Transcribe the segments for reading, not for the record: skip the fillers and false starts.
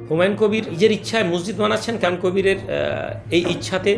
হুমায়ুন কবির নিজের ইচ্ছায় মসজিদ বানাচ্ছেন, হুমায়ুন কবিরের এই ইচ্ছাতে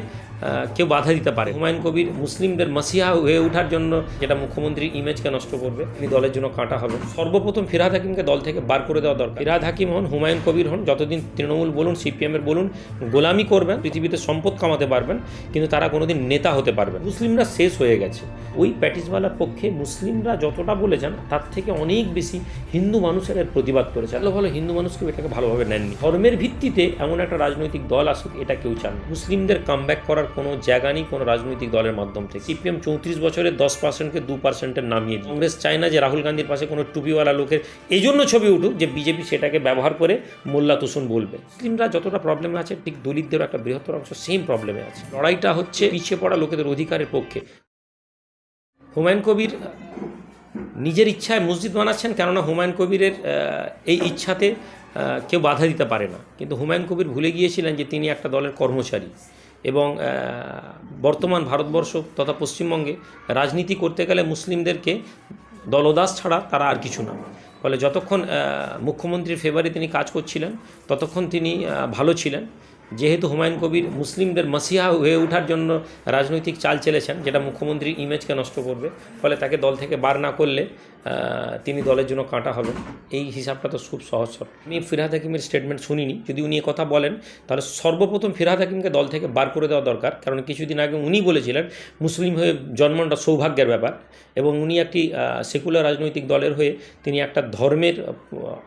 কেউ বাধা দিতে পারে। হুমায়ুন কবির মুসলিমদের মাসিহা হয়ে ওঠার জন্য যেটা মুখ্যমন্ত্রীর ইমেজকে নষ্ট করবে, তিনি দলের জন্য কাঁটা হবে। সর্বপ্রথম ফিরহাদ হাকিমকে দল থেকে বার করে দেওয়া দরকার। ফিরহাদ হাকিম হন, হুমায়ুন কবির হন, যতদিন তৃণমূল বলুন, সিপিএমের বলুন, গোলামি করবেন, পৃথিবীতে সম্পদ কামাতে পারবেন, কিন্তু তারা কোনোদিন নেতা হতে পারবেন। মুসলিমরা শেষ হয়ে গেছে। ওই প্যাটিসওয়ালার পক্ষে মুসলিমরা যতটা বলেছেন তার থেকে অনেক বেশি হিন্দু মানুষের এর প্রতিবাদ করেছে। ভালো হিন্দু মানুষকে এটাকে ভালোভাবে নেননি। ধর্মের ভিত্তিতে এমন একটা রাজনৈতিক দল আসুক, এটা কেউ চান। মুসলিমদের কামব্যাক করার কোনো জায়গা নেই কোনো রাজনৈতিক দলের মাধ্যম থেকে। সিপিএম 34 বছরে 10%কে 2%-এর নামিয়ে দিই। কংগ্রেস চায় না যে রাহুল গান্ধীর পাশে কোনো টুপিওয়ালা লোকের এই জন্য ছবি উঠুক যে বিজেপি সেটাকে ব্যবহার করে মোল্লা তুসুন বলবে। মুসলিমরা যতটা প্রবলেমে আছে, ঠিক দলিতদেরও একটা বৃহত্তর অংশ সেম প্রবলেমে আছে। লড়াইটা হচ্ছে পিছিয়ে পড়া লোকেদের অধিকারের পক্ষে। হুমায়ুন কবির নিজের ইচ্ছায় মসজিদ বানাচ্ছেন, কেননা হুমায়ুন কবিরের এই ইচ্ছাতে কেউ বাধা দিতে পারে না। কিন্তু হুমায়ুন কবির ভুলে গিয়েছিলেন যে তিনি একটা দলের কর্মচারী এবং বর্তমান ভারতবর্ষ তথা পশ্চিমবঙ্গে রাজনীতি করতে গেলে মুসলিমদেরকে দলদাস ছাড়া তারা আর কিছু না। ফলে যতক্ষণ মুখ্যমন্ত্রীর ফেভারে তিনি কাজ করছিলেন ততক্ষণ তিনি ভালো ছিলেন। যেহেতু হুমায়ুন কবির মুসলিমদের মাসিহা হয়ে ওঠার জন্য রাজনৈতিক চাল চেলেছেন, যেটা মুখ্যমন্ত্রীর ইমেজকে নষ্ট করবে, ফলে তাকে দল থেকে বার না করলে তিনি দলের জন্য কাঁটা হবেন। এই হিসাবটা তো খুব সহজ। আমি ফিরহাদ হাকিমের স্টেটমেন্ট শুনিনি। যদি উনি কথা বলেন তাহলে সর্বপ্রথম ফিরহাদ হাকিমকে দল থেকে বার করে দেওয়া দরকার। কারণ কিছুদিন আগে উনি বলেছিলেন মুসলিম হয়ে জন্মটা সৌভাগ্যের ব্যাপার, এবং উনি একটি সেকুলার রাজনৈতিক দলের হয়ে তিনি একটা ধর্মের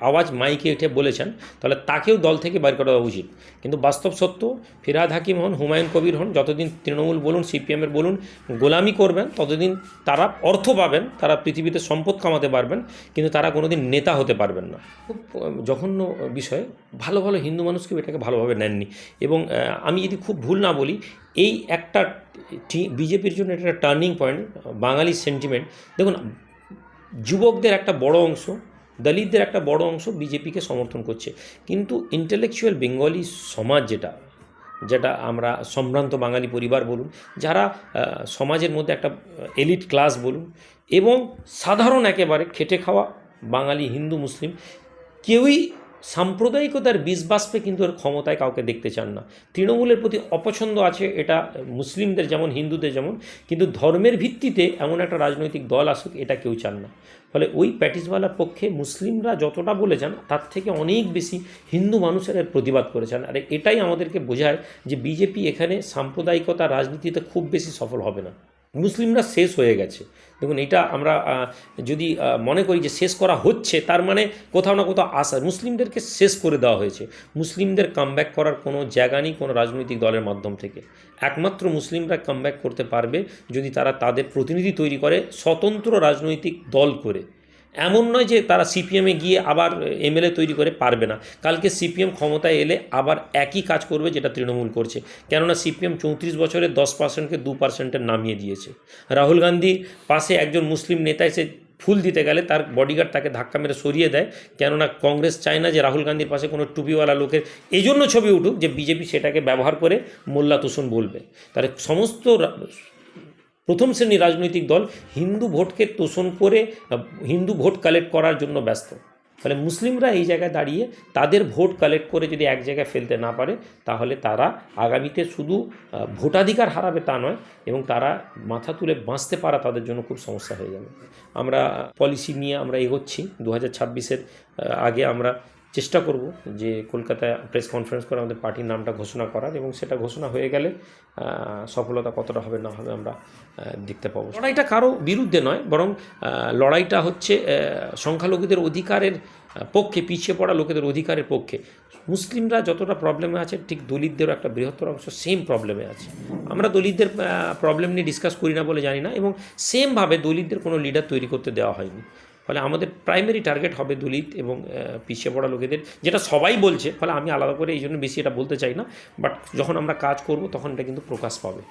আওয়াজ মাইকে উঠে বলেছেন, তাহলে তাকেও দল থেকে বার করে দেওয়া উচিত। কিন্তু বাস্তব সত্য, ফিরহাদ হাকিম হন, হুমায়ুন কবির হন, যতদিন তৃণমূল বলুন, সিপিএমের বলুন, গোলামি করবেন, ততদিন তারা অর্থ পাবেন, তারা পৃথিবীতে সম্পদ কামাতে পারবেন, কিন্তু তারা কোনোদিন নেতা হতে পারবেন না। খুব জঘন্য বিষয়। ভালো হিন্দু মানুষকেও এটাকে ভালোভাবে নেননি। এবং আমি যদি খুব ভুল না বলি, এই একটা বিজেপির জন্য এটা একটা টার্নিং পয়েন্ট। বাঙালি সেন্টিমেন্ট দেখুন, যুবকদের একটা বড় অংশ, দলিতদের একটা বড় অংশ বিজেপিকে সমর্থন করছে, কিন্তু ইন্টেলেকচুয়াল বেঙ্গলি সমাজ যেটা আমরা সম্ভ্রান্ত বাঙালি পরিবার বলুন, যারা সমাজের মধ্যে একটা এলিট ক্লাস বলুন, এবং সাধারণ একেবারে খেটে খাওয়া বাঙালি হিন্দু মুসলিম, কেউই সাম্প্রদায়িকতার বিষবাষ্পে কিন্তু এর ক্ষমতায় কাউকে দেখতে চান না। তৃণমূলের প্রতি অপছন্দ আছে, এটা মুসলিমদের যেমন হিন্দুদের যেমন, কিন্তু ধর্মের ভিত্তিতে এমন একটা রাজনৈতিক দল আসুক, এটা কেউ চান না। ফলে ওই প্যাটিসওয়ালার পক্ষে মুসলিমরা যতটা বলেছেন তার থেকে অনেক বেশি হিন্দু মানুষের এর প্রতিবাদ করেছেন। আর এটাই আমাদেরকে বোঝায় যে বিজেপি এখানে সাম্প্রদায়িকতা রাজনীতিতে খুব বেশি সফল হবে না। মুসলিমরা শেষ হয়ে গেছে। দেখুন, এটা আমরা যদি মনে করি যে শেষ করা হচ্ছে, তার মানে কোথাও না কোথাও আশা মুসলিমদেরকে শেষ করে দেওয়া হয়েছে। মুসলিমদের কামব্যাক করার কোনো জায়গা নেই কোনো রাজনৈতিক দলের মাধ্যম থেকে। একমাত্র মুসলিমরা কামব্যাক করতে পারবে যদি তারা তাদের প্রতিনিধি তৈরি করে, স্বতন্ত্র রাজনৈতিক দল করে। এমন নয় যে তারা সিপিএমে গিয়ে আবার এমএলএ তৈরি করে, পারবে না। কালকে সিপিএম ক্ষমতায় এলে আবার একই কাজ করবে যেটা তৃণমূল করছে, কেননা সিপিএম 34 বছরে 10%-কে 2%-এর নামিয়ে দিয়েছে। রাহুল গান্ধীর পাশে একজন মুসলিম নেতা এসে ফুল দিতে গেলে তার বডিগার্ড তাকে ধাক্কা মেরে সরিয়ে দেয়, কেননা কংগ্রেস চায় না যে রাহুল গান্ধীর পাশে কোনো টুপিওয়ালা লোকের এই জন্য ছবি উঠুক যে বিজেপি সেটাকে ব্যবহার করে মোল্লা তুসুন বলবে। তাহলে সমস্ত প্রথম শ্রেণীর রাজনৈতিক দল হিন্দু ভোটকে তোষণ করে হিন্দু ভোট কালেক্ট করার জন্য ব্যস্ত। ফলে মুসলিমরা এই জায়গায় দাঁড়িয়ে তাদের ভোট কালেক্ট করে যদি এক জায়গায় ফেলতে না পারে, তাহলে তারা আগামীতে শুধু ভোটাধিকার হারাবে তা নয়, এবং তারা মাথা তুলে বাঁচতে পারা তাদের জন্য খুব সমস্যা হয়ে যাবে। আমরা পলিসি নিয়ে আমরা এগোচ্ছি। 2026-এর আগে আমরা চেষ্টা করব যে কলকাতায় প্রেস কনফারেন্স করে আমাদের পার্টির নামটা ঘোষণা করার, এবং সেটা ঘোষণা হয়ে গেলে সফলতা কতটা হবে না হবে আমরা দেখতে পাবো। লড়াইটা কারো বিরুদ্ধে নয়, বরং লড়াইটা হচ্ছে সংখ্যালঘুদের অধিকারের পক্ষে, পিছিয়ে পড়া লোকেদের অধিকারের পক্ষে। মুসলিমরা যতটা প্রবলেমে আছে, ঠিক দলিতদেরও একটা বৃহত্তর অংশ সেম প্রবলেমে আছে। আমরা দলিতদের প্রবলেম নিয়ে ডিসকাস করি না বলে জানি না, এবং সেমভাবে দলিতদের কোনো লিডার তৈরি করতে দেওয়া হয়নি। ফলে আমাদের প্রাইমারি টার্গেট হবে দলিত এবং পিছিয়ে পড়া লোকেদের, যেটা সবাই বলছে। ফলে আমি আলাদা করে এই জন্য বেশি এটা বলতে চাই না, বাট যখন আমরা কাজ করব তখন এটা কিন্তু প্রকাশ পাবে।